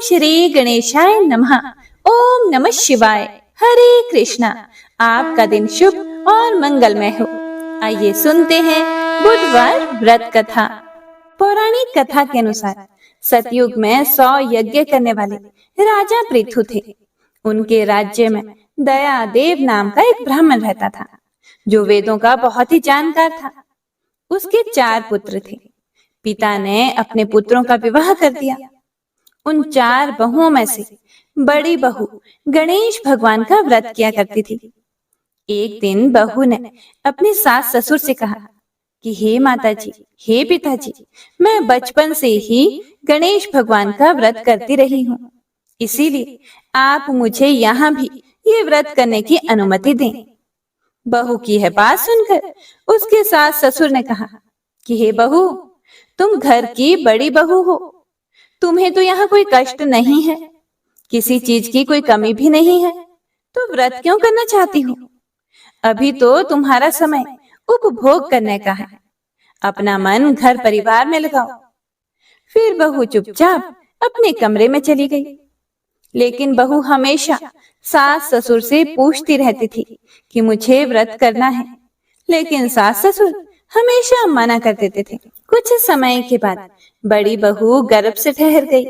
श्री गणेशाय नमः। ओम नमः शिवाय। हरे कृष्णा। आपका दिन शुभ और मंगलमय हो। आइए सुनते हैं बुधवार व्रत कथा। पौराणिक कथा के अनुसार सतयुग में 100 यज्ञ करने वाले राजा पृथु थे। उनके राज्य में दयादेव नाम का एक ब्राह्मण रहता था, जो वेदों का बहुत ही जानकार था। उसके 4 पुत्र थे। पिता ने अपने पुत्रों का विवाह कर दिया। उन 4 बहुओं में से बड़ी बहू गणेश भगवान का व्रत किया करती थी। एक दिन बहू ने अपने सास ससुर से कहा कि हे माताजी, हे पिताजी, मैं बचपन से ही गणेश भगवान का व्रत करती रही हूँ, इसीलिए आप मुझे यहाँ भी ये व्रत करने की अनुमति दें। बहू की यह बात सुनकर उसके सास ससुर ने कहा कि हे बहू, तुम घर की बड़ी बहू हो, तुम्हें तो यहाँ कोई कष्ट नहीं है, किसी चीज की कोई कमी भी नहीं है, तो व्रत क्यों करना चाहती हो? अभी तो तुम्हारा समय उपभोग करने का है, अपना मन घर परिवार में लगाओ। फिर बहू चुपचाप अपने कमरे में चली गई। लेकिन बहू हमेशा सास ससुर से पूछती रहती थी कि मुझे व्रत करना है, लेकिन सास ससुर हमेशा मना कर देते थे। कुछ समय के बाद बड़ी बहू गर्भ से ठहर गई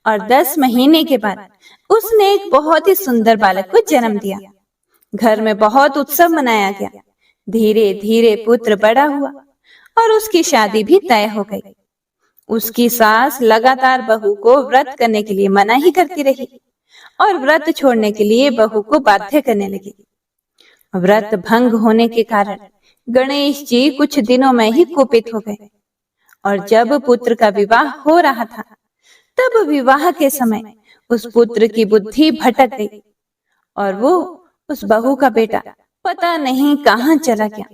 और 10 महीने के बाद उसने एक बहुत ही सुंदर बालक को जन्म दिया। घर में बहुत उत्सव मनाया गया। धीरे धीरे पुत्र बड़ा हुआ और उसकी शादी भी तय हो गई। उसकी सास लगातार बहू को व्रत करने के लिए मना ही करती रही और व्रत छोड़ने के लिए बहू को बाध्य करने लगी। व्रत भंग होने के कारण गणेश जी कुछ दिनों में ही कुपित हो गए और जब पुत्र का विवाह हो रहा था, तब विवाह के समय उस पुत्र की बुद्धि भटक गई और वो उस बहू का बेटा पता नहीं कहां चला गया।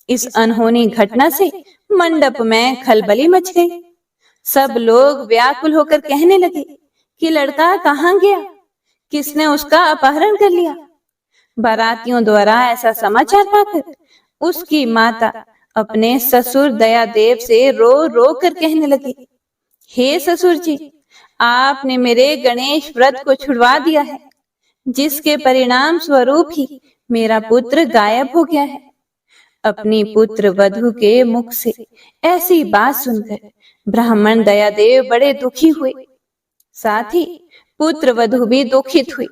इस अनहोनी घटना से मंडप में खलबली मच गई। सब लोग व्याकुल होकर कहने लगे कि लड़का कहां गया, किसने उसका अपहरण कर लिया। बारातियों द्वारा ऐसा समाचार पाकर उसकी माता अपने ससुर दयादेव से रो रो कर कहने लगी, हे ससुर जी, आपने मेरे गणेश व्रत को छुड़वा दिया है, जिसके परिणाम स्वरूप ही मेरा पुत्र गायब हो गया है। अपनी पुत्र वधू के मुख से ऐसी बात सुनकर ब्राह्मण दयादेव बड़े दुखी हुए। साथ ही पुत्र वधू भी दुखित हुई।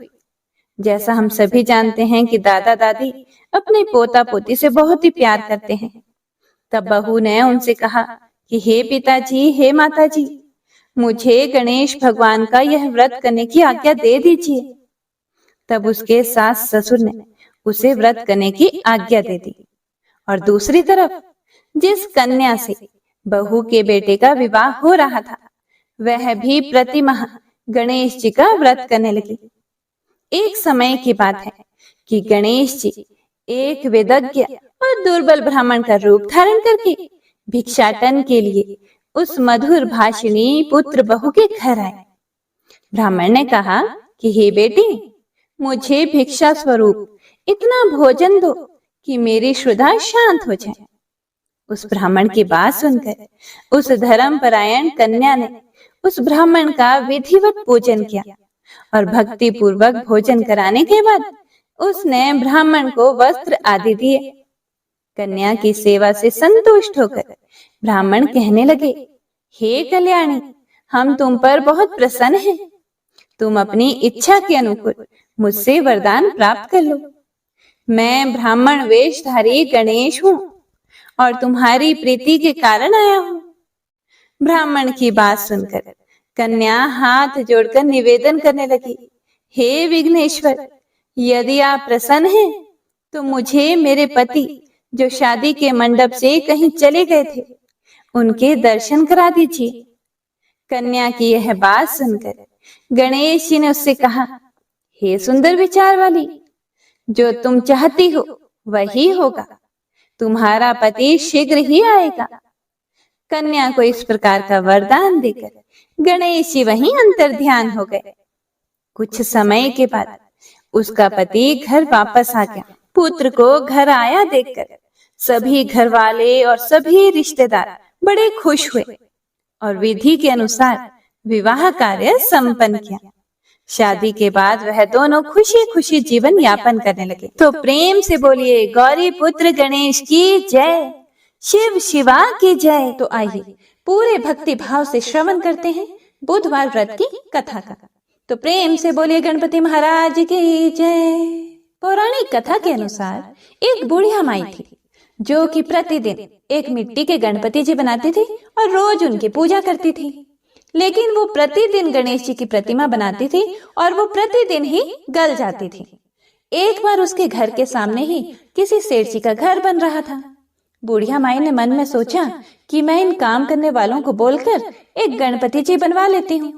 जैसा हम सभी जानते हैं कि दादा दादी अपने पोता पोती से बहुत ही प्यार करते हैं। तब बहू ने उनसे कहा कि हे पिताजी, हे माताजी, मुझे गणेश भगवान का यह व्रत करने की आज्ञा दे दीजिए। तब उसके सास ससुर ने उसे व्रत करने की आज्ञा दे दी और दूसरी तरफ जिस कन्या से बहू के बेटे का विवाह हो रहा था, वह भी प्रतिमाह गणेश जी का व्रत करने लगी। एक समय की बात है कि गणेश जी एक वेदज्ञ और दुर्बल ब्राह्मण का रूप धारण करके भिक्षाटन के लिए उस मधुर भाषिणी पुत्र बहू के घर आए। ब्राह्मण ने कहा कि हे बेटी, मुझे भिक्षा स्वरूप इतना भोजन दो कि मेरी क्षुधा शांत हो जाए। उस ब्राह्मण की बात सुनकर उस धर्मपरायण कन्या ने उस ब्राह्मण का विधिवत पूजन किया और भक्ति पूर्वक भोजन कराने के बाद उसने ब्राह्मण को वस्त्र आदि दिए। कन्या की सेवा से संतुष्ट होकर ब्राह्मण कहने लगे, हे कल्याणी, हम तुम पर बहुत प्रसन्न हैं। तुम अपनी इच्छा के अनुकूल मुझसे वरदान प्राप्त कर लो। मैं ब्राह्मण वेशधारी गणेश हूँ और तुम्हारी प्रीति के कारण आया हूँ। ब्राह्मण की बात सुनकर कन्या हाथ जोड़कर निवेदन करने लगी, हे विघ्नेश्वर, यदि आप प्रसन्न हैं तो मुझे मेरे पति जो शादी के मंडप से कहीं चले गए थे, उनके दर्शन करा दीजिए। कन्या की यह बात सुनकर गणेश जी ने उससे कहा, हे सुंदर विचार वाली, जो तुम चाहती हो वही होगा। तुम्हारा पति शीघ्र ही आएगा। कन्या को इस प्रकार का वरदान देकर गणेश जी वहीं अंतर्ध्यान हो गए। कुछ समय के बाद उसका पति घर वापस आ गया। पुत्र को घर आया देखकर सभी घर वाले और सभी रिश्तेदार बड़े खुश हुए और विधि के अनुसार विवाह कार्य संपन्न किया। शादी के बाद वह दोनों खुशी खुशी जीवन यापन करने लगे। तो प्रेम से बोलिए गौरी पुत्र गणेश की जय, शिव शिवा की जय। तो आइए पूरे भक्ति भाव से श्रवण करते हैं बुधवार व्रत की कथा का। तो प्रेम से बोलिए गणपति महाराज की जय। पौराणिक कथा के अनुसार एक बुढ़िया माई थी जो कि प्रतिदिन एक मिट्टी के गणपति जी बनाती थी और रोज उनकी पूजा करती थी। लेकिन वो प्रतिदिन गणेश जी की प्रतिमा बनाती थी और वो प्रतिदिन ही गल जाती थी। एक बार उसके घर के सामने ही किसी सेठ जी का घर बन रहा था। बुढ़िया माई ने मन में सोचा कि मैं इन काम करने वालों को बोलकर एक गणपति जी बनवा लेती हूँ।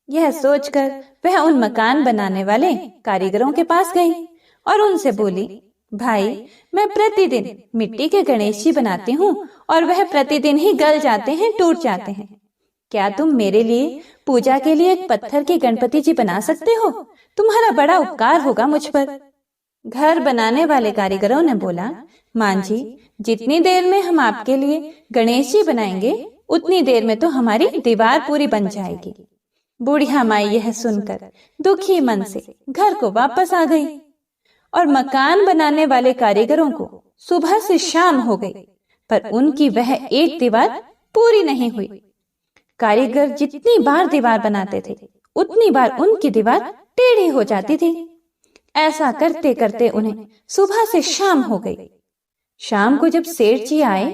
यह सोचकर वह उन मकान बनाने वाले कारीगरों के पास गई और उनसे बोली, भाई मैं प्रतिदिन मिट्टी के गणेश जी बनाती हूँ और वह प्रतिदिन ही गल जाते हैं, टूट जाते हैं। क्या तुम मेरे लिए पूजा के लिए एक पत्थर के गणपति जी बना सकते हो? तुम्हारा बड़ा उपकार होगा मुझ पर। घर बनाने वाले कारीगरों ने बोला, मान जी, जितनी देर में हम आपके लिए गणेश जी बनाएंगे उतनी देर में तो हमारी दीवार पूरी बन जाएगी। बुढ़िया माई यह सुनकर दुखी मन से घर को वापस आ गई और मकान बनाने वाले कारीगरों को सुबह से शाम हो गई पर उनकी वह एक दीवार पूरी नहीं हुई। कारीगर जितनी बार दीवार बनाते थे उतनी बार उनकी दीवार टेढ़ी हो जाती थी। ऐसा करते करते उन्हें सुबह से शाम हो गई। शाम को जब सेठ जी आए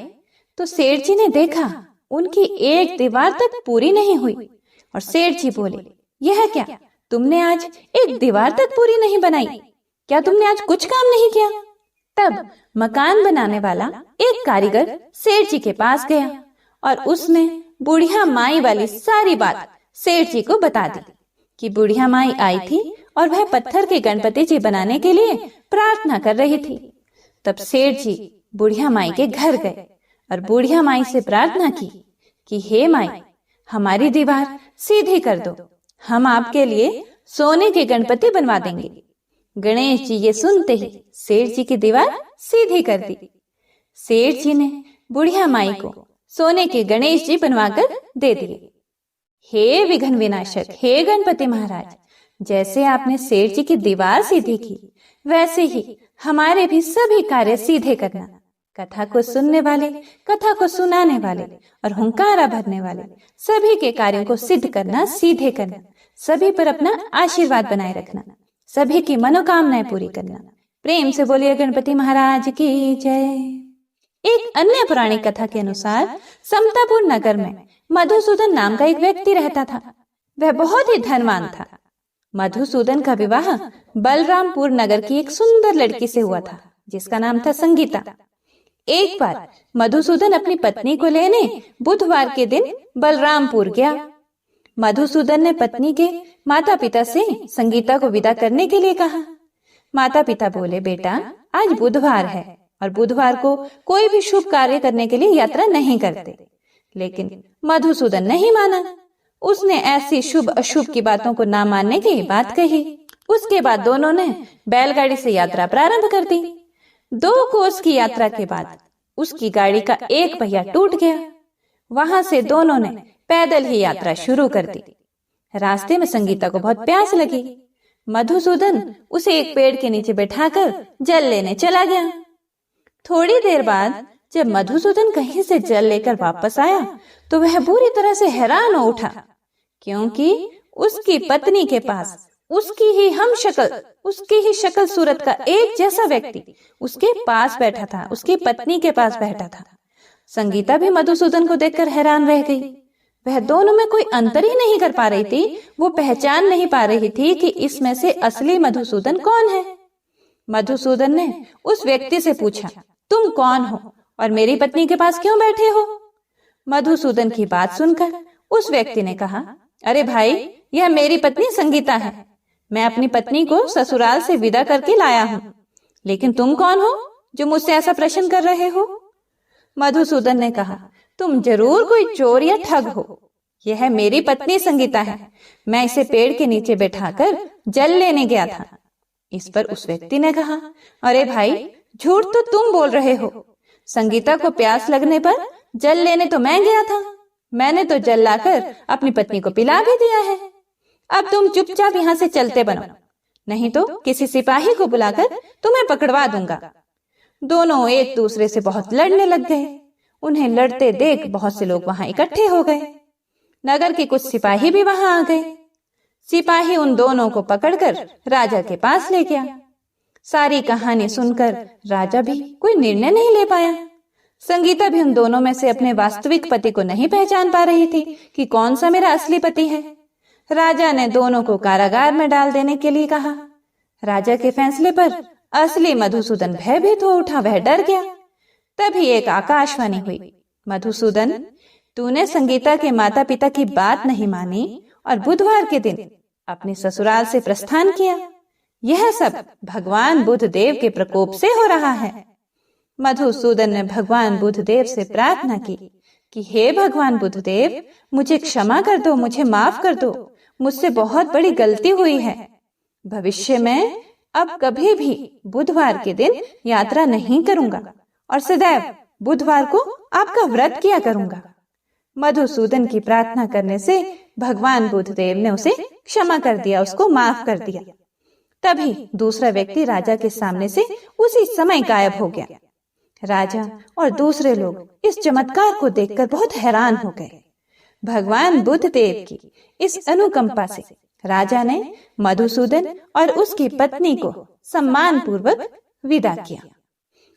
तो सेठ जी ने देखा उनकी एक दीवार तक पूरी नहीं हुई और सेठ जी बोले, यह क्या, तुमने आज एक दीवार तक पूरी नहीं बनाई? क्या तुमने आज कुछ काम नहीं किया? तब मकान बनाने वाला एक कारीगर सेठ जी के पास गया और उसने बुढ़िया माई वाली सारी बात सेठ जी को बता दी कि बुढ़िया माई आई थी और वह पत्थर के गणपति जी बनाने के लिए प्रार्थना कर रही थी। तब सेठ जी बुढ़िया माई के घर गए और बुढ़िया माई से प्रार्थना की कि हे माई, हमारी दीवार सीधी कर दो, हम आपके लिए सोने के गणपति बनवा देंगे। गणेश जी ये सुनते ही सेठ जी की दीवार सीधी कर दी। सेठ जी ने बुढ़िया माई को सोने के गणेश जी बनवाकर दे दिए। हे विघ्न विनाशक, हे गणपति महाराज, जैसे आपने सेठ जी की दीवार सीधी की वैसे ही हमारे भी सभी कार्य सीधे करना। कथा को सुनने वाले, कथा को सुनाने वाले और हुंकारा भरने वाले सभी के कार्यों को सिद्ध करना, सीधे करना, सभी पर अपना आशीर्वाद बनाए रखना, सभी की मनोकामनाएं पूरी करना। प्रेम से बोलिए गणपति महाराज की जय। एक अन्य पौराणिक कथा के अनुसार समतापुर नगर में मधुसूदन नाम का एक व्यक्ति रहता था। वह बहुत ही धनवान था। मधुसूदन का विवाह बलरामपुर नगर की एक सुंदर लड़की से हुआ था जिसका नाम था संगीता। एक बार मधुसूदन अपनी पत्नी को लेने बुधवार के दिन बलरामपुर गया। मधुसूदन ने पत्नी के माता पिता से संगीता को विदा करने के लिए कहा। माता पिता बोले, बेटा आज बुधवार है और बुधवार को कोई भी शुभ कार्य करने के लिए यात्रा नहीं करते। लेकिन मधुसूदन नहीं माना। उसने ऐसी शुभ अशुभ की बातों को ना मानने की बात कही। उसके बाद दोनों ने बैलगाड़ी से यात्रा प्रारंभ कर दी। 2 कोस की यात्रा के बाद उसकी गाड़ी का एक पहिया टूट गया। वहां से दोनों ने पैदल ही यात्रा शुरू कर दी। रास्ते में संगीता को बहुत प्यास लगी। मधुसूदन उसे एक पेड़ के नीचे बैठाकर जल लेने चला गया। थोड़ी देर बाद जब मधुसूदन कहीं से जल लेकर वापस आया तो वह बुरी तरह से हैरान हो उठा, क्योंकि उसकी पत्नी के पास उसकी ही शक्ल सूरत का एक जैसा व्यक्ति उसके पास बैठा था, उसकी पत्नी के पास बैठा था। संगीता भी मधुसूदन को देखकर हैरान रह गई। वह दोनों में कोई अंतर ही नहीं कर पा रही थी। वो पहचान नहीं पा रही थी कि इसमें से असली मधुसूदन कौन है। मधुसूदन ने उस व्यक्ति से पूछा, तुम कौन हो और मेरी पत्नी के पास क्यों बैठे हो? मधुसूदन की बात सुनकर उस व्यक्ति ने कहा, अरे भाई, यह मेरी पत्नी संगीता है। मैं अपनी पत्नी को ससुराल से विदा करके लाया हूँ। लेकिन तुम कौन हो जो मुझसे ऐसा प्रश्न कर रहे हो? मधुसूदन ने कहा, तुम जरूर कोई चोर या ठग हो। यह मेरी पत्नी संगीता है। मैं इसे पेड़ के नीचे बैठाकर जल लेने गया था। इस पर उस व्यक्ति ने कहा, अरे भाई, झूठ तो तुम बोल रहे हो। संगीता को प्यास लगने पर जल लेने तो मैं गया था। मैंने तो जल लाकर अपनी पत्नी को पिला भी दिया है। अब तुम चुपचाप यहाँ से चलते बनो, नहीं तो किसी सिपाही को बुलाकर तुम्हें पकड़वा दूंगा। दोनों एक दूसरे से बहुत लड़ने लग गए। उन्हें लड़ते देख बहुत से लोग वहां इकट्ठे हो गए। नगर के कुछ सिपाही भी वहां आ गए। सिपाही उन दोनों को पकड़कर राजा के पास ले गया। सारी कहानी सुनकर राजा भी कोई निर्णय नहीं ले पाया। संगीता भी उन दोनों में से अपने वास्तविक पति को नहीं पहचान पा रही थी कि कौन सा मेरा असली पति है। राजा ने दोनों को कारागार में डाल देने के लिए कहा। राजा के फैसले पर असली मधुसूदन भयभीत हो उठा, वह डर गया। तभी एक आकाशवाणी हुई, मधुसूदन, तूने संगीता के माता पिता की बात नहीं मानी और बुधवार के दिन अपने ससुराल से प्रस्थान किया। यह सब भगवान बुद्ध देव के प्रकोप से हो रहा है। मधुसूदन ने भगवान बुद्ध देव से प्रार्थना की कि हे भगवान बुद्ध देव, मुझे क्षमा कर दो, मुझे माफ कर दो, मुझसे बहुत बड़ी गलती हुई है। भविष्य में अब कभी भी बुधवार के दिन यात्रा नहीं करूंगा और सदैव बुधवार को आपका व्रत किया करूंगा। मधुसूदन की प्रार्थना करने से भगवान बुद्ध देव ने उसे क्षमा कर दिया, उसको माफ कर दिया। तभी दूसरा व्यक्ति राजा के सामने से उसी समय गायब हो गया। राजा और दूसरे लोग इस चमत्कार को देखकर बहुत हैरान हो गए। भगवान बुद्ध देव की इस अनुकंपा से राजा ने मधुसूदन और उसकी पत्नी को सम्मान पूर्वक विदा किया।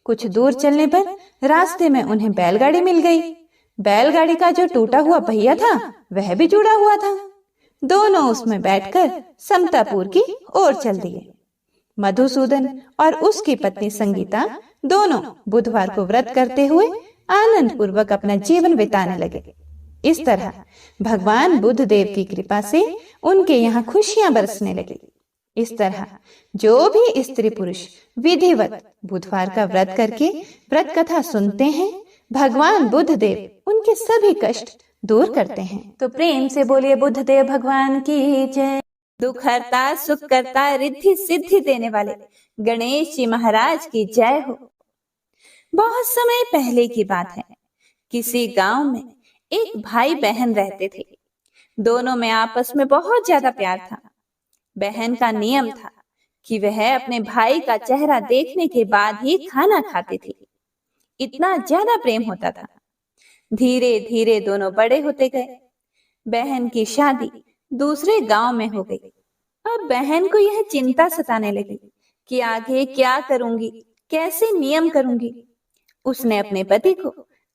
कुछ दूर चलने पर रास्ते में उन्हें बैलगाड़ी मिल गई। बैलगाड़ी का जो टूटा हुआ पहिया था वह भी जुड़ा हुआ था। दोनों उसमें बैठकर समतापुर की ओर चल दिए। मधुसूदन और उसकी पत्नी संगीता दोनों बुधवार को व्रत करते हुए आनंद पूर्वक अपना जीवन बिताने लगे। इस तरह भगवान बुद्ध देव की कृपा से उनके यहाँ खुशियां बरसने लगी। इस तरह जो भी स्त्री पुरुष विधिवत बुधवार का व्रत करके व्रत कथा सुनते हैं, भगवान बुद्ध देव उनके सभी कष्ट दूर करते हैं। तो प्रेम से बोलिए बुद्ध देव भगवान की जय। दुख हरता, सुख करता, रिद्धि सिद्धि देने वाले गणेश जी महाराज की जय हो। बहुत समय पहले की बात है। किसी गांव में एक भाई बहन रहते थे। दोनों में आपस में बहुत ज्यादा प्यार था। बहन का नियम था कि वह अपने भाई का चेहरा देखने के बाद ही खाना खाती थी। इतना ज्यादा प्रेम होता था। धीरे धीरे दोनों बड़े होते गए। बहन की शादी दूसरे गांव में हो गई। अब बहन को यह चिंता सताने लगी कि आगे क्या करूंगी, कैसे नियम करूंगी। उसने अपने पति को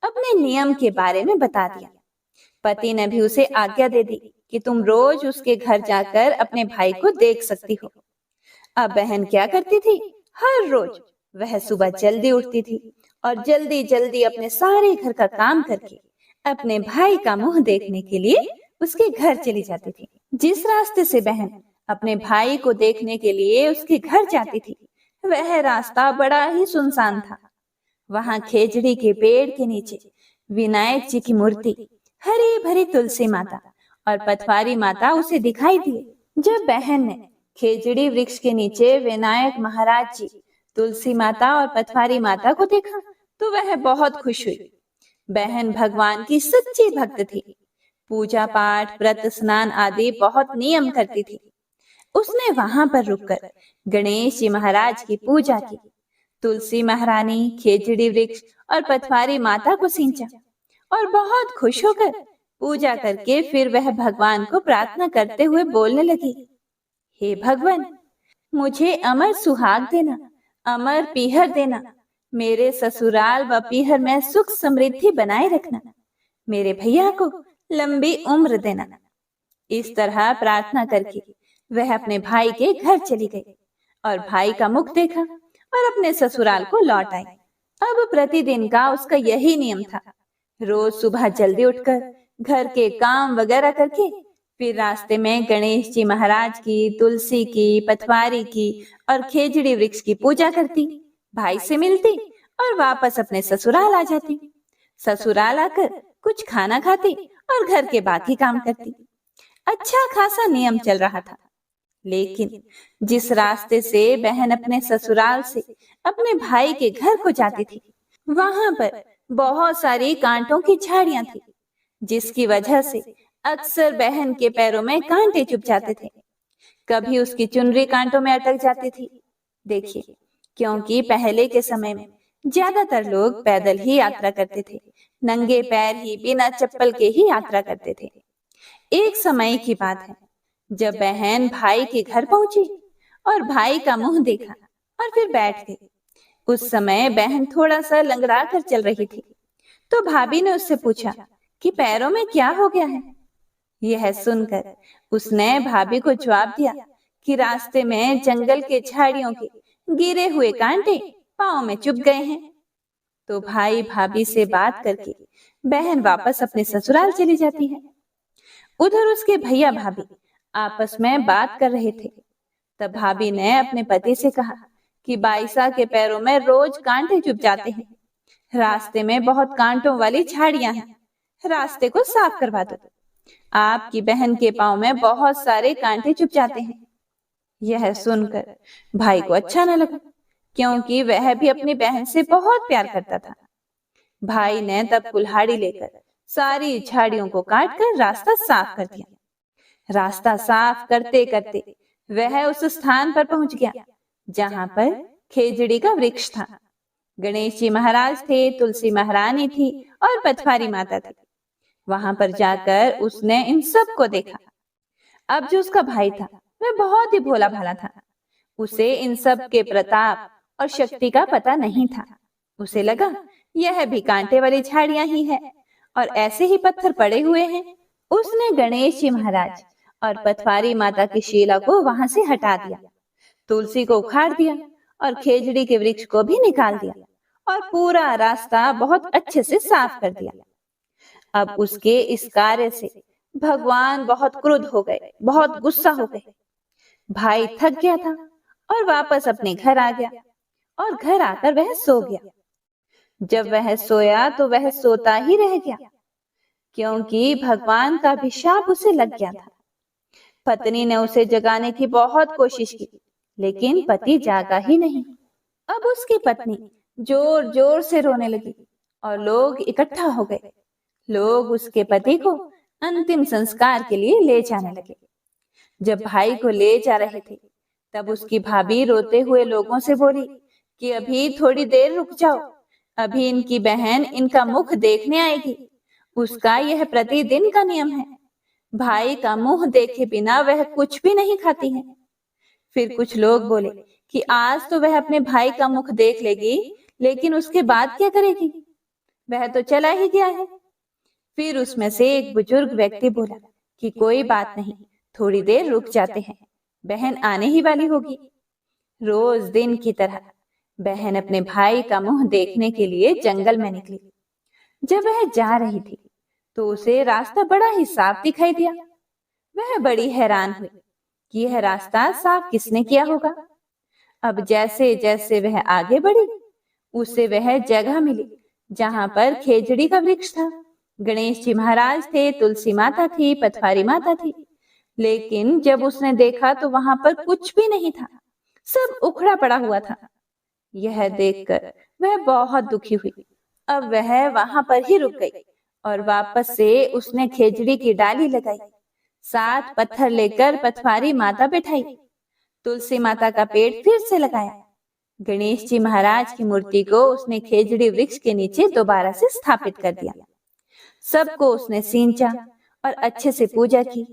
अपने नियम के बारे में बता दिया। पति ने भी उसे आज्ञा दे दी कि तुम रोज उसके घर जाकर अपने भाई को देख सकती हो। अब बहन क्या करती थी, हर रोज वह सुबह जल्दी उठती थी और जल्दी जल्दी अपने सारे घर का काम करके अपने भाई का मुंह देखने के लिए उसके घर चली जाती थी। जिस रास्ते से बहन अपने भाई को देखने के लिए उसके घर जाती थी, वह रास्ता बड़ा ही सुनसान था। वहां खेजड़ी के पेड़ के नीचे विनायक जी की मूर्ति, हरी भरी तुलसी माता और पथवारी माता उसे दिखाई दिए। जब बहन ने खेजड़ी वृक्ष के नीचे विनायक महाराज जी, तुलसी माता और पथवारी माता को देखा तो वह बहुत खुश हुई। बहन भगवान की सच्ची भक्त थी। पूजा पाठ, व्रत, स्नान आदि बहुत नियम करती थी। उसने वहां पर रुककर गणेश जी महाराज की पूजा की, तुलसी महारानी, खेजड़ी वृक्ष और पथवारी माता को सींचा और बहुत खुश होकर पूजा करके फिर वह भगवान को प्रार्थना करते हुए बोलने लगी, हे भगवान, मुझे अमर सुहाग देना, अमर पीहर देना, मेरे ससुराल व पीहर में सुख समृद्धि बनाए रखना, मेरे भैया को लंबी उम्र देना। इस तरह प्रार्थना करके वह अपने भाई के घर चली गई और भाई का मुख देखा और अपने ससुराल को लौट आई। अब प्रतिदिन का उसका यही नियम था। रोज सुबह जल्दी उठकर घर के काम वगैरह करके फिर रास्ते में गणेश जी महाराज की, तुलसी की, पथवारी की और खेजड़ी वृक्ष की पूजा करती, भाई से मिलती और वापस अपने ससुराल आ जाती। ससुराल आकर कुछ खाना खाती और घर के बाकी काम करती। अच्छा खासा नियम चल रहा था। लेकिन जिस रास्ते से बहन अपने ससुराल से अपने भाई के घर को जाती थी, वहां पर बहुत सारी कांटों की झाड़ियां थी। जिसकी वजह से अक्सर बहन के पैरों में कांटे चुभ जाते थे। कभी उसकी चुनरी कांटों में अटक जाती थी। देखिए, क्योंकि पहले के समय में ज्यादातर लोग पैदल ही यात्रा करते थे, नंगे पैर ही बिना चप्पल के ही यात्रा करते थे। एक समय की बात है, जब बहन भाई के घर पहुंची और भाई का मुंह देखा और फिर बैठ गई। उस समय बहन थोड़ा सा लंगड़ा कर चल रही थी, तो भाभी ने उससे पूछा कि पैरों में क्या हो गया है। यह सुनकर उसने भाभी को जवाब दिया कि रास्ते में जंगल के झाड़ियों के गिरे हुए कांटे पांव में चुभ गए हैं। तो भाई भाभी से बात करके बहन वापस अपने ससुराल चली जाती है। उधर उसके भैया भाभी आपस में बात कर रहे थे। तब भाभी ने अपने पति से कहा कि बाईसा के पैरों में रोज कांटे चुभ जाते हैं। रास्ते में बहुत कांटों वाली झाड़ियां हैं, रास्ते को साफ करवा दो। आपकी बहन के पांव में बहुत सारे कांटे चुभ जाते हैं। यह सुनकर भाई को अच्छा न लगा, क्योंकि वह भी अपनी बहन से बहुत प्यार करता था। भाई ने तब कुल्हाड़ी लेकर सारी झाड़ियों को काट कर रास्ता साफ कर दिया। रास्ता साफ करते करते वह उस स्थान पर पहुंच गया जहां पर खेजड़ी का वृक्ष था। गणेश जी महाराज थे, तुलसी महारानी थी और पथवारी माता थी। वहां पर जाकर उसने इन सब को देखा। अब जो उसका भाई था वह बहुत ही भोला भाला था। उसे इन सब के प्रताप और शक्ति का पता नहीं था। उसे लगा यह भी कांटे वाली झाड़ियां ही है और ऐसे ही पत्थर पड़े हुए हैं। उसने गणेश जी महाराज और पथवारी माता की शिला को वहां से हटा दिया, तुलसी को उखाड़ दिया और खेजड़ी के वृक्ष को भी निकाल दिया और पूरा रास्ता बहुत अच्छे से साफ कर दिया। अब उसके इस कार्य से भगवान बहुत क्रुद्ध हो गए, बहुत गुस्सा हो गए। भाई थक गया था और वापस अपने घर आ गया और घर आकर वह सो गया। जब वह सोया तो वह सोता ही रह गया, क्योंकि भगवान का अभिशाप उसे लग गया था। पत्नी ने उसे जगाने की बहुत कोशिश की, लेकिन पति जागा ही नहीं। अब उसकी पत्नी जोर जोर से रोने लगी और लोग इकट्ठा हो गए। लोग उसके पति को अंतिम संस्कार के लिए ले जाने लगे। जब भाई को ले जा रहे थे, तब उसकी भाभी रोते हुए लोगों से बोली कि अभी थोड़ी देर रुक जाओ, अभी इनकी बहन इनका मुख देखने आएगी। उसका यह प्रतिदिन का नियम है। भाई का मुंह देखे बिना वह कुछ भी नहीं खाती है। फिर कुछ लोग बोले कि आज तो वह अपने भाई का मुख देख लेगी, लेकिन उसके बाद क्या करेगी, वह तो चला ही गया है। फिर उसमें से एक बुजुर्ग व्यक्ति बोला कि कोई बात नहीं, थोड़ी देर रुक जाते हैं, बहन आने ही वाली होगी। रोज दिन की तरह बहन अपने भाई का मुंह देखने के लिए जंगल में निकली। जब वह जा रही थी तो उसे रास्ता बड़ा ही साफ दिखाई दिया। वह बड़ी हैरान हुई कि यह रास्ता साफ किसने किया होगा। अब जैसे जैसे वह आगे बढ़ी, उसे वह जगह मिली जहां पर खेजड़ी का वृक्ष था। गणेश जी महाराज थे, तुलसी माता थी, पथवारी माता थी। लेकिन जब उसने देखा तो वहां पर कुछ भी नहीं था, सब उखड़ा पड़ा हुआ था। यह देखकर वह बहुत दुखी हुई। अब वह वहां पर ही रुक गई और वापस से उसने खेजड़ी की डाली लगाई, 7 पत्थर लेकर पथवारी माता बैठाई, तुलसी माता का पेड़ फिर से लगाया। गणेश जी महाराज की मूर्ति को उसने खेजड़ी वृक्ष के नीचे दोबारा से स्थापित कर दिया। सबको उसने सींचा और अच्छे से पूजा की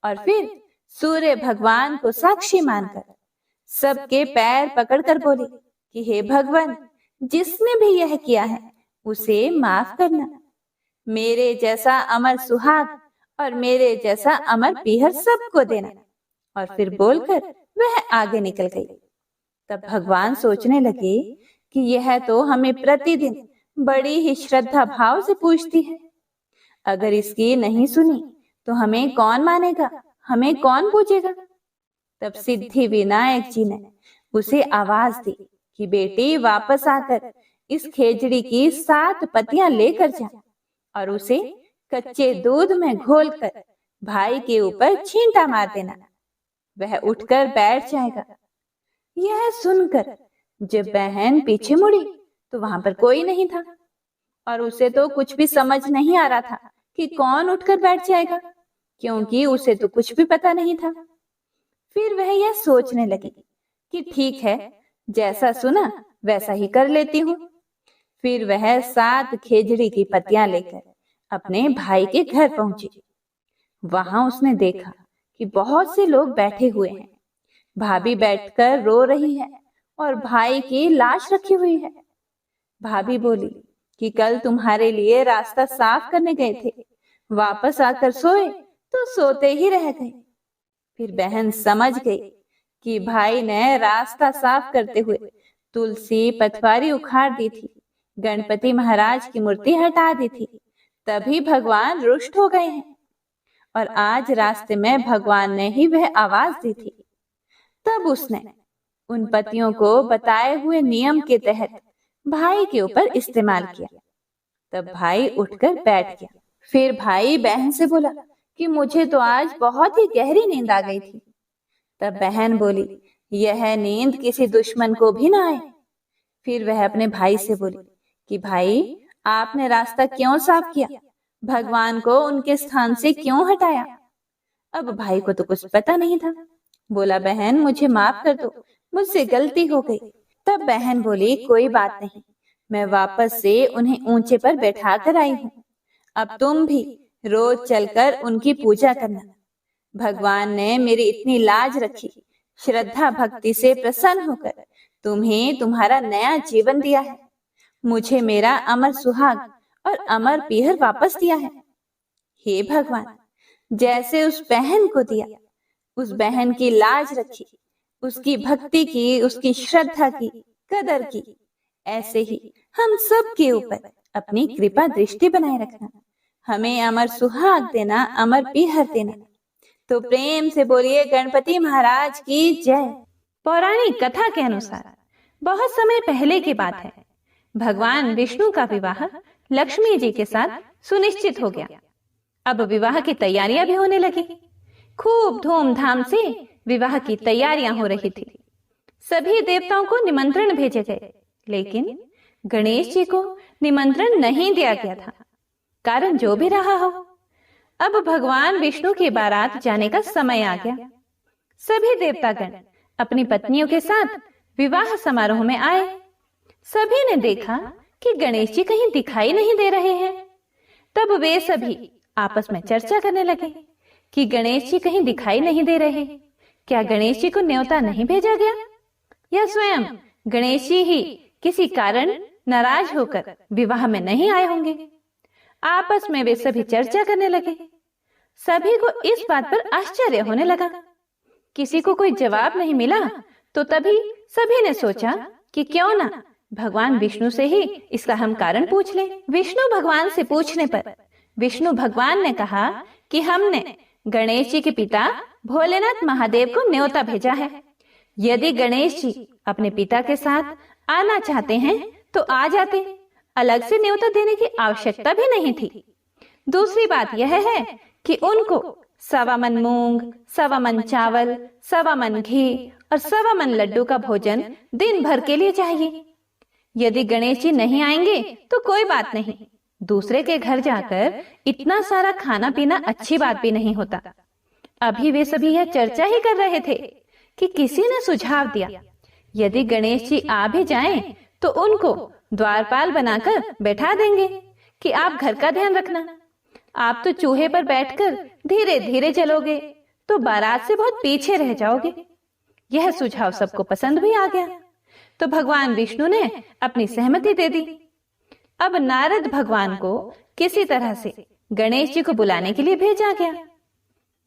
और फिर सूर्य भगवान को साक्षी मानकर सबके पैर पकड़कर बोली कि हे भगवान, जिसने भी यह किया है उसे माफ करना। मेरे जैसा अमर सुहाग और मेरे जैसा अमर पीहर सबको देना। और फिर बोलकर वह आगे निकल गई। तब भगवान सोचने लगे कि यह तो हमें प्रतिदिन बड़ी ही श्रद्धा भाव से पूछती है। अगर इसकी नहीं सुनी तो हमें कौन मानेगा, हमें कौन पूजेगा। तब सिद्धि विनायक जी ने उसे आवाज दी कि बेटी वापस आकर इस खेजड़ी की 7 पत्तियां लेकर जा और उसे कच्चे दूध में घोलकर भाई के ऊपर छींटा मार देना, वह उठकर बैठ जाएगा। यह सुनकर जब बहन पीछे मुड़ी तो वहां पर कोई नहीं था और उसे तो कुछ भी समझ नहीं आ रहा था कि कौन उठकर बैठ जाएगा, क्योंकि उसे तो कुछ भी पता नहीं था। फिर वह यह सोचने लगी कि ठीक है, जैसा सुना वैसा ही कर लेती हूँ। फिर वह 7 खेजड़ी की पत्तियां लेकर अपने भाई के घर पहुंची। वहां उसने देखा कि बहुत से लोग बैठे हुए हैं। भाभी बैठकर रो रही है और भाई की लाश रखी हुई है। भाभी बोली कि कल तुम्हारे लिए रास्ता साफ करने गए थे, वापस आकर सोए तो सोते ही रह गए। फिर बहन समझ गई कि भाई ने रास्ता साफ करते हुए तुलसी पथवारी उखाड़ दी थी, गणपति महाराज की मूर्ति हटा दी थी, तभी भगवान रुष्ट हो गए हैं। और आज रास्ते में भगवान ने ही वह आवाज दी थी। तब उसने उन पतियों को बताए हुए नियम के तहत भाई के ऊपर इस्तेमाल किया। तब भाई उठकर बैठ गया। फिर भाई बहन से बोला कि मुझे तो आज बहुत ही गहरी नींद आ गई थी। तब बहन बोली, यह नींद किसी दुश्मन को भी ना आए। फिर वह अपने भाई से बोली कि भाई, आपने रास्ता क्यों साफ किया, भगवान को उनके स्थान से क्यों हटाया। अब भाई को तो कुछ पता नहीं था। बोला, बहन मुझे माफ कर दो, मुझसे गलती हो गई। तब बहन बोली, कोई बात नहीं, मैं वापस से उन्हें ऊंचे पर बैठा कर आई हूँ। अब तुम भी रोज चलकर उनकी पूजा करना। भगवान ने मेरी इतनी लाज रखी, श्रद्धा भक्ति से प्रसन्न होकर तुम्हें तुम्हारा नया जीवन दिया है। मुझे मेरा अमर सुहाग और अमर पीहर वापस दिया है। हे भगवान, जैसे उस बहन को दिया, उस बहन की लाज रखी, उसकी भक्ति की, उसकी श्रद्धा की कदर की, ऐसे ही हम सब के ऊपर अपनी कृपा दृष्टि बनाए रखना। हमें अमर सुहाग देना, अमर पीहर देना। तो प्रेम से बोलिए गणपति महाराज की जय। पौराणिक कथा के अनुसार बहुत समय पहले की बात है। भगवान विष्णु का विवाह लक्ष्मी जी के साथ सुनिश्चित हो गया। अब विवाह की तैयारियां भी होने लगी। खूब धूमधाम से विवाह की तैयारियां हो रही थी। सभी देवताओं को निमंत्रण भेजे गए, लेकिन गणेश जी को निमंत्रण नहीं दिया गया था। कारण जो भी रहा हो, अब भगवान विष्णु की बारात जाने का समय आ गया। सभी देवतागण अपनी पत्नियों के साथ विवाह समारोह में आए। सभी ने देखा कि गणेश जी कहीं दिखाई नहीं दे रहे हैं। तब वे सभी आपस में चर्चा करने लगे कि गणेश जी कहीं दिखाई नहीं दे रहे। क्या गणेश जी को न्योता नहीं भेजा गया, या स्वयं गणेश जी ही किसी कारण नाराज होकर विवाह में नहीं आए होंगे। आपस में वे सभी चर्चा करने लगे। सभी को इस बात पर आश्चर्य होने लगा। किसी को कोई जवाब नहीं मिला, तो तभी सभी ने सोचा कि क्यों ना भगवान विष्णु से ही इसका हम कारण पूछ लें। विष्णु भगवान से पूछने पर विष्णु भगवान ने कहा कि हमने गणेश जी के पिता भोलेनाथ महादेव को न्योता भेजा है। यदि गणेश जी अपने पिता के साथ आना चाहते हैं तो आ जाते, अलग से न्योता देने की आवश्यकता भी नहीं थी। दूसरी बात यह है कि उनको 1.25 मन मूंग, 1.25 मन चावल, 1.25 मन घी और 1.25 मन लड्डू का भोजन दिन भर के लिए चाहिए। यदि गणेश जी नहीं आएंगे तो कोई बात नहीं, दूसरे के घर जाकर इतना सारा खाना पीना अच्छी बात भी नहीं होता। अभी वे सभी यह चर्चा ही कर रहे थे कि किसी ने सुझाव दिया, यदि गणेश जी आ भी जाएं तो उनको द्वारपाल बनाकर बैठा देंगे कि आप घर का ध्यान रखना। आप तो चूहे पर बैठकर धीरे धीरे चलोगे तो बारात से बहुत पीछे रह जाओगे। यह सुझाव सबको पसंद भी आ गया, तो भगवान विष्णु ने अपनी सहमति दे दी। अब नारद भगवान को किसी तरह से गणेश जी को बुलाने के लिए भेजा गया।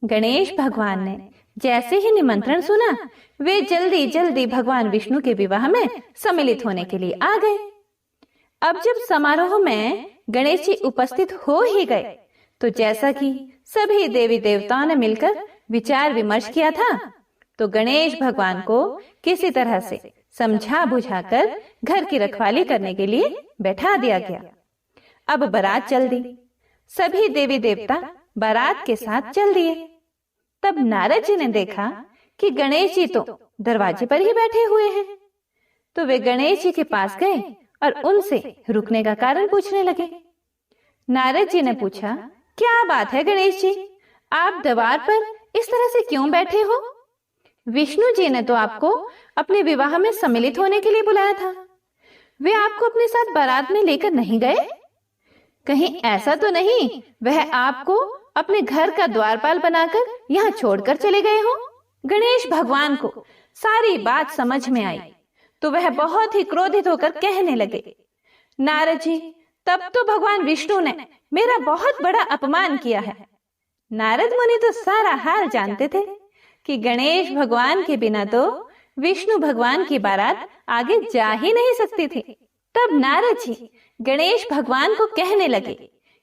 गणेश भगवान ने जैसे ही निमंत्रण सुना, वे जल्दी जल्दी भगवान विष्णु के विवाह में सम्मिलित होने के लिए आ गए। अब जब समारोह में गणेश जी उपस्थित हो ही गए, तो जैसा कि सभी देवी देवताओं ने मिलकर विचार विमर्श किया था, तो गणेश भगवान को किसी तरह से समझा बुझाकर घर की रखवाली करने के लिए बैठा दिया गया। अब बारात चल दी। सभी देवी देवता बारात के साथ चल दिए। तब नारद जी ने देखा कि गणेश जी तो दरवाजे पर ही बैठे हुए हैं, तो वे गणेश जी के पास गए और उनसे रुकने का कारण पूछने लगे। नारद जी ने पूछा क्या बात है गणेश जी, आप दीवार पर इस तरह से क्यों बैठे हो? विष्णु जी ने तो आपको अपने विवाह में सम्मिलित होने के लिए बुलाया था। वे आपको अपने साथ बारात में लेकर नहीं गए? कहीं ऐसा तो नहीं वह आपको अपने घर का द्वारपाल बनाकर यहाँ छोड़कर चले गए हो? गणेश भगवान को सारी बात समझ में आई तो वह बहुत ही क्रोधित होकर कहने लगे, नारद जी, तब तो भगवान विष्णु ने मेरा बहुत बड़ा अपमान किया है। नारद मुनि तो सारा हाल जानते थे कि गणेश भगवान के बिना तो विष्णु भगवान की बारात आगे जा ही नहीं सकती थी। तब नारद जी गणेश भगवान को कहने लगे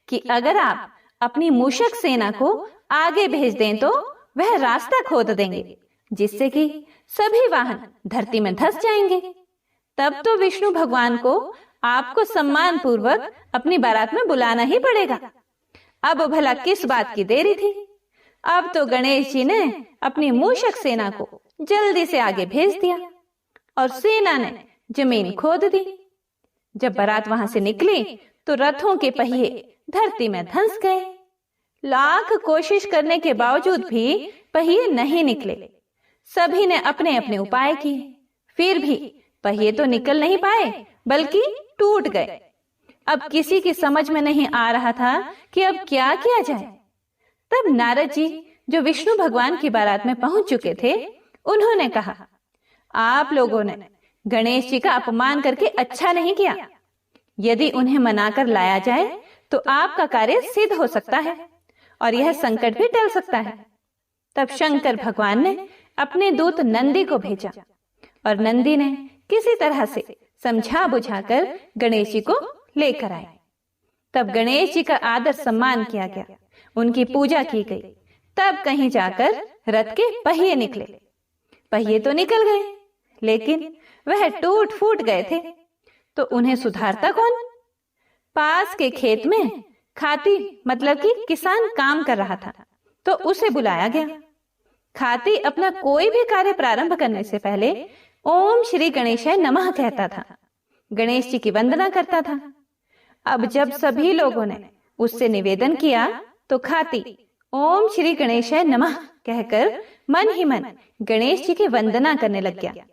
कि अगर आप अपनी मूषक सेना को आगे भेज दें तो वह रास्ता खोद देंगे, जिससे कि सभी वाहन धरती में धंस जाएंगे। तब तो विष्णु भगवान को आपको सम्मान पूर्वक अपनी बारात में बुलाना ही पड़ेगा। अब भला किस बात की देरी थी? अब तो गणेश जी ने अपनी मूषक सेना को जल्दी से आगे भेज दिया और सेना ने जमीन खोद दी। जब बारात वहां से निकली तो रथों के पहिए धरती में धंस गए। लाख कोशिश करने के बावजूद भी पहिए नहीं निकले। सभी ने अपने अपने उपाय किए, फिर भी पहिए तो निकल नहीं पाए बल्कि टूट गए। अब किसी की समझ में नहीं आ रहा था कि अब क्या किया जाए। तब नारद जी, जो विष्णु भगवान की बारात में पहुंच चुके थे, उन्होंने कहा, आप लोगों ने गणेश जी का अपमान करके अच्छा नहीं किया। यदि उन्हें मनाकर लाया जाए तो आपका कार्य सिद्ध हो सकता है और यह संकट भी टल सकता है। तब शंकर भगवान ने अपने दूत नंदी को भेजा और नंदी ने किसी तरह से समझा बुझाकर गणेश जी को लेकर आए। तब गणेश जी का आदर सम्मान किया गया, उनकी पूजा की गई। तब कहीं जाकर रथ के पहिए निकले। पहिए तो निकल गए, लेकिन वह टूट फूट गए थे, तो उन्हें सुधारता कौन? पास के खेत में खाती मतलब कि किसान काम कर रहा था, तो उसे बुलाया गया। खाती अपना कोई भी कार्य प्रारंभ करने से पहले ओम श्री गणेशाय नमः कहता था, गणेश जी की वंदना करता था। अब जब सभी लोगों ने उससे निवेदन किया तो खाती ओम श्री गणेशाय नमः कहकर मन ही मन गणेश जी की वंदना करने लग गया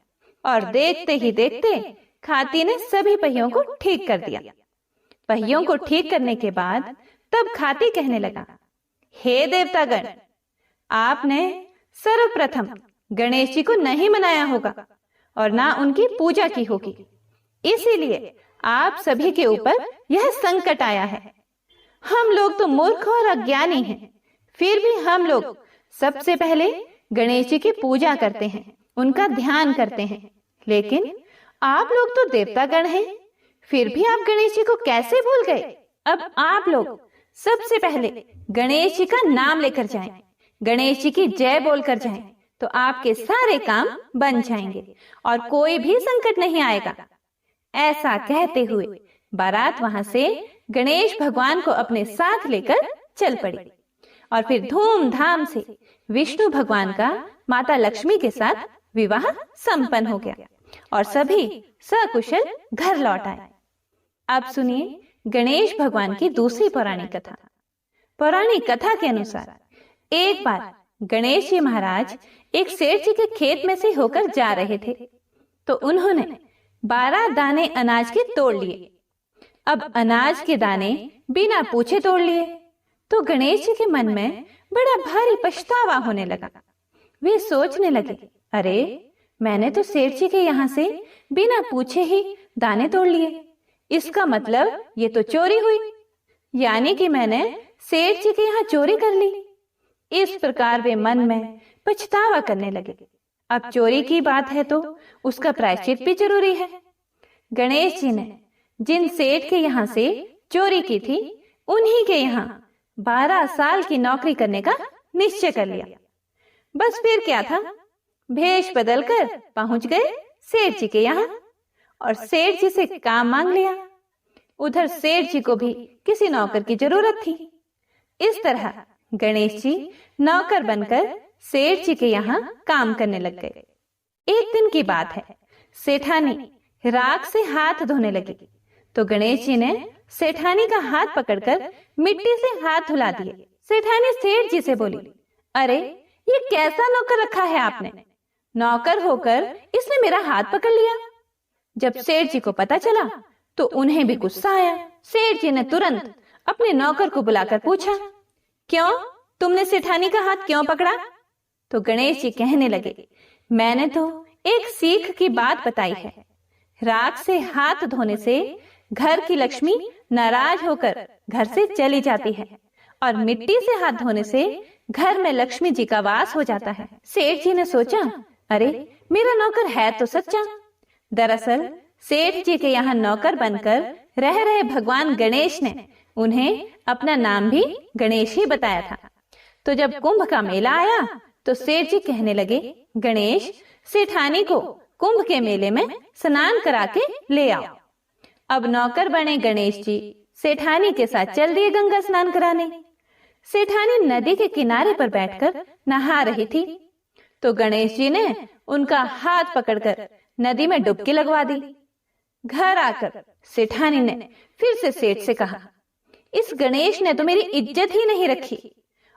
और देखते ही देखते खाती ने सभी पहियों को ठीक कर दिया। पहियों को ठीक करने के बाद तब खाती कहने लगा, हे देवतागण, आपने सर्वप्रथम गणेश जी को नहीं मनाया होगा और ना उनकी पूजा की होगी, इसीलिए आप सभी के ऊपर यह संकट आया है। हम लोग तो मूर्ख और अज्ञानी हैं, फिर भी हम लोग सबसे पहले गणेश जी की पूजा करते हैं, उनका ध्यान करते हैं। लेकिन आप लोग तो देवतागण हैं, फिर भी आप गणेश जी को कैसे भूल गए? अब आप लोग सबसे पहले गणेश जी का नाम लेकर जाएं, गणेश जी की जय बोलकर जाएं, तो आपके सारे काम बन जाएंगे और कोई भी संकट नहीं आएगा। ऐसा कहते हुए बारात वहां से गणेश भगवान को अपने साथ लेकर चल पड़ी और फिर धूमधाम से विष्णु भगवान का माता लक्ष्मी के साथ विवाह संपन्न हो गया और सभी सकुशल घर लौट आए। अब सुनिए गणेश भगवान की दूसरी पौराणिक कथा। पौराणिक कथा के अनुसार एक बार गणेश जी महाराज एक सेठ जी के खेत में से होकर जा रहे थे, तो उन्होंने 12 दाने अनाज के तोड़ लिए। अब अनाज के दाने बिना पूछे तोड़ लिए तो गणेश जी के मन में बड़ा भारी पछतावा होने लगा। वे सोचने लगे, अरे मैंने तो सेठ जी के यहाँ से बिना पूछे ही दाने तोड़ लिए, इसका मतलब ये तो चोरी हुई, यानी कि मैंने सेठ जी के यहाँ चोरी कर ली। इस प्रकार वे मन में पछतावा करने लगे। अब चोरी की बात है तो उसका प्रायश्चित भी जरूरी है। गणेश जी ने जिन सेठ के यहाँ से चोरी की थी, उन्हीं के यहाँ 12 साल की नौकरी करने का निश्चय कर लिया। बस फिर क्या था, भेष बदलकर पहुंच गए सेठ जी के यहाँ और सेठ जी से काम मांग लिया। उधर सेठ जी को भी किसी नौकर की जरूरत थी। इस तरह गणेश जी नौकर बनकर सेठ जी के यहाँ काम करने लग गए। एक दिन की बात है, सेठानी राख से हाथ धोने लगी तो गणेश जी ने सेठानी का हाथ पकड़कर मिट्टी से हाथ धुला दिए। सेठानी सेठ जी से बोली, अरे ये कैसा नौकर रखा है आपने? नौकर होकर इसने मेरा हाथ पकड़ लिया। जब सेठ जी को पता चला तो उन्हें भी गुस्सा आया। सेठ जी ने तुरंत अपने नौकर को बुलाकर पूछा, क्यों, तुमने सेठानी का हाथ क्यों पकड़ा? तो गणेश जी कहने लगे, मैंने तो एक सीख की बात बताई है। राख से हाथ धोने से घर की लक्ष्मी नाराज होकर घर से चली जाती है और मिट्टी से हाथ धोने से घर में लक्ष्मी जी का वास हो जाता है। सेठ जी ने सोचा, अरे मेरा नौकर है तो सच्चा। दरअसल सेठ जी के यहाँ नौकर बनकर रह रहे भगवान गणेश ने उन्हें अपना नाम भी गणेश ही बताया था। तो जब कुंभ का मेला आया तो सेठ जी कहने लगे, गणेश, सेठानी को कुंभ के मेले में स्नान करा के ले आओ। अब नौकर बने गणेश जी सेठानी के साथ चल दिए गंगा स्नान कराने। सेठानी नदी के किनारे पर बैठकर नहा रही थी तो गणेश जी ने उनका हाथ पकड़कर नदी में डुबकी लगवा दी। घर आकर सेठानी ने फिर से सेठ से कहा, इस गणेश ने तो मेरी इज्जत ही नहीं रखी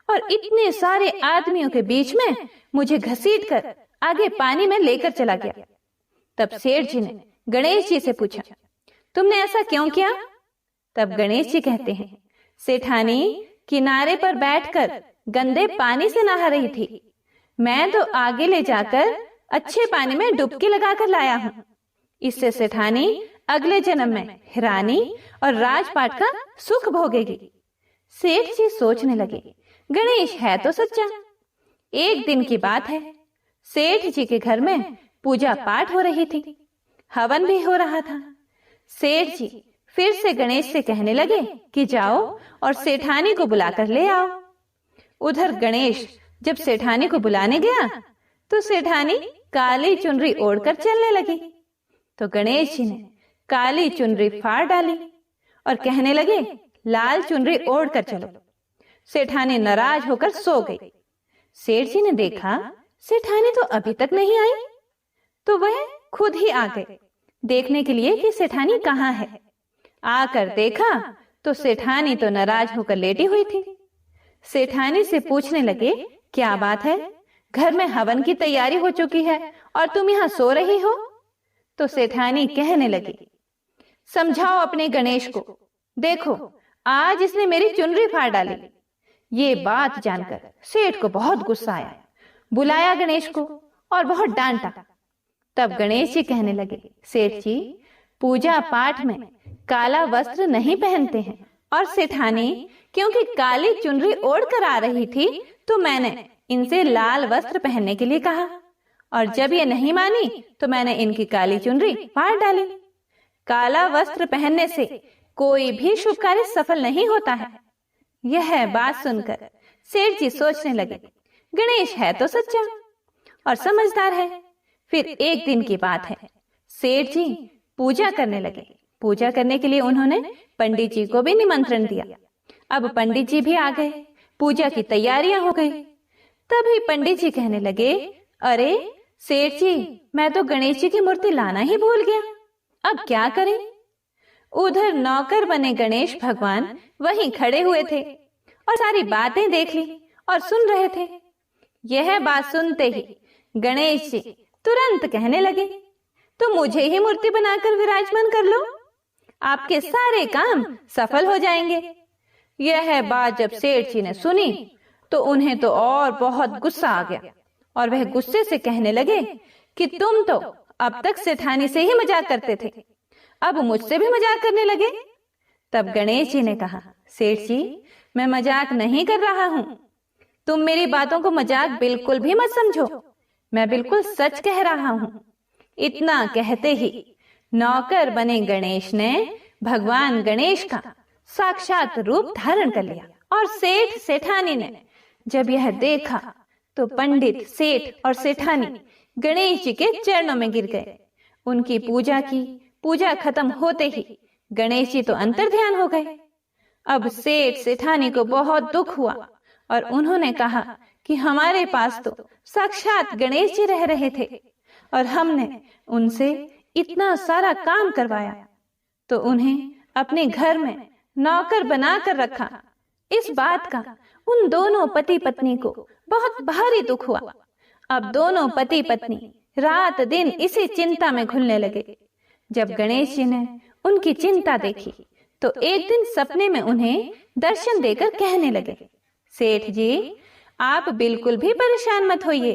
और इतने सारे आदमियों के बीच में मुझे घसीटकर आगे पानी में लेकर चला गया। तब सेठ जी ने गणेश जी से पूछा, तुमने ऐसा क्यों किया? तब गणेश जी कहते हैं, सेठानी किनारे पर बैठकर गंदे पानी से नहा रही थी। मैं तो आगे ले जाकर अच्छे पानी में डुबकी लगाकर लाया हूँ। इससे सेठानी अगले जन्म में रानी और राजपाट का सुख भोगेगी। सेठ जी सोचने लगे, गणेश है तो सच्चा। एक दिन की बात है, सेठ जी के घर में पूजा पाठ हो रही थी, हवन भी हो रहा था। सेठ जी फिर से गणेश से कहने लगे कि जाओ और सेठानी को बुलाकर ले आओ। उधर गणेश जब सेठानी को बुलाने गया तो सेठानी काली चुनरी ओढ़कर चलने लगी। तो गणेश जी ने काली चुनरी फाड़ डाली और कहने लगे, लाल चुनरी ओढ़कर चलो। सेठानी नाराज होकर सो गई। सेठ जी ने देखा सेठानी तो अभी तक नहीं आई, तो वह खुद ही आ गए देखने के लिए कि सेठानी कहाँ है। आकर देखा तो सेठानी तो नाराज होकर लेटी हुई थी। सेठानी से पूछने लगे, क्या बात है, घर में हवन की तैयारी हो चुकी है और तुम यहाँ सो रही हो? तो सेठानी कहने लगी, समझाओ अपने गणेश को, देखो आज इसने मेरी चुनरी फाड़ डाली। ये बात जानकर सेठ को बहुत गुस्सा आया। बुलाया गणेश को और बहुत डांटा। तब गणेश जी कहने लगे, सेठ जी, पूजा पाठ में काला वस्त्र नहीं पहनते हैं और सेठानी क्योंकि काली चुनरी ओढ़ कर आ रही थी तो मैंने इनसे लाल वस्त्र पहनने के लिए कहा और जब ये नहीं मानी तो मैंने इनकी काली चुनरी फाड़ डाली। काला वस्त्र पहनने से कोई भी शुभ कार्य सफल नहीं होता है। यह बात सुनकर सेठ जी सोचने लगे, गणेश है तो सच्चा और समझदार है। फिर एक दिन की बात है, सेठ जी पूजा करने लगे। पूजा करने के लिए उन्होंने पंडित जी को भी निमंत्रण दिया। अब पंडित जी भी आ गए, पूजा की तैयारियां हो गई। तभी पंडित जी कहने लगे, अरे सेठ जी, मैं तो गणेश जी की मूर्ति लाना ही भूल गया, अब क्या करें? उधर नौकर बने गणेश भगवान वहीं खड़े हुए थे और सारी बातें देख ली और सुन रहे थे। यह बात सुनते ही गणेश जी तुरंत कहने लगे, तो मुझे ही मूर्ति बनाकर विराजमान कर लो, आपके सारे काम सफल हो जाएंगे। यह बात जब सेठ जी ने सुनी तो उन्हें तो और बहुत गुस्सा आ गया और वह गुस्से से कहने लगे कि तुम तो अब तक सेठानी से ही मजाक करते थे, अब मुझसे भी मजाक करने लगे। तब गणेश जी ने कहा, सेठ जी, मैं मजाक नहीं कर रहा हूं, तुम मेरी बातों को मजाक बिल्कुल भी मत समझो, मैं बिल्कुल सच कह रहा हूं। इतना कहते ही नौकर बने गणेश ने भगवान गणेश का साक्षात रूप धारण कर लिया और सेठ सेठानी ने जब यह देखा तो पंडित, सेठ और सेठानी गणेश जी के चरणों में गिर गए। उनकी पूजा की। पूजा खत्म होते ही गणेश जी तो अंतर्ध्यान हो गए। अब सेठ सेठानी को बहुत दुख हुआ और उन्होंने कहा कि हमारे पास तो साक्षात गणेश जी रह रहे थे और हमने उनसे इतना सारा काम करवाया, तो उन्हें अपने घर में नौकर बनाकर रखा। इस बात का उन दोनों पति पत्नी को बहुत भारी दुख हुआ। अब दोनों पति पत्नी रात दिन इसी चिंता में घुलने लगे। जब गणेश जी ने उनकी चिंता देखी तो एक दिन सपने में उन्हें दर्शन देकर कहने लगे, सेठ जी, आप बिल्कुल भी परेशान मत होइए।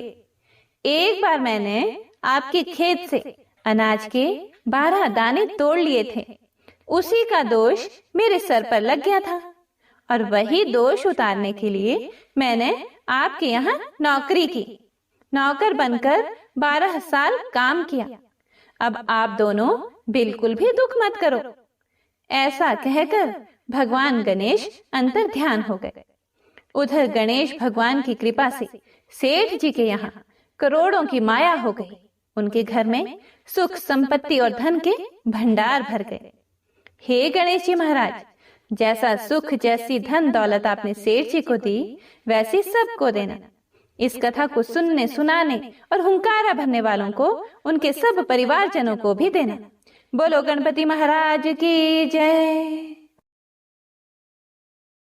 एक बार मैंने आपके खेत से अनाज के 12 दाने तोड़ लिए थे। उसी का दोष मेरे सर पर लग गया था और वही दोष उतारने के लिए मैंने आपके यहाँ नौकरी की। नौकर बनकर 12 साल काम किया। अब आप दोनों बिल्कुल भी दुख मत करो। ऐसा कहकर भगवान गणेश अंतर ध्यान हो गए। उधर गणेश भगवान की कृपा से सेठ जी के यहाँ करोड़ों की माया हो गई। उनके घर में सुख संपत्ति और धन के भंडार भर गए। हे गणेश जी महाराज, जैसा सुख जैसी धन दौलत आपने सेठ जी को दी, वैसी सबको देना। इस कथा को सुनने सुनाने और हुंकारा भरने वालों को, उनके सब परिवारजनों को भी देना। बोलो गणपति महाराज की जय।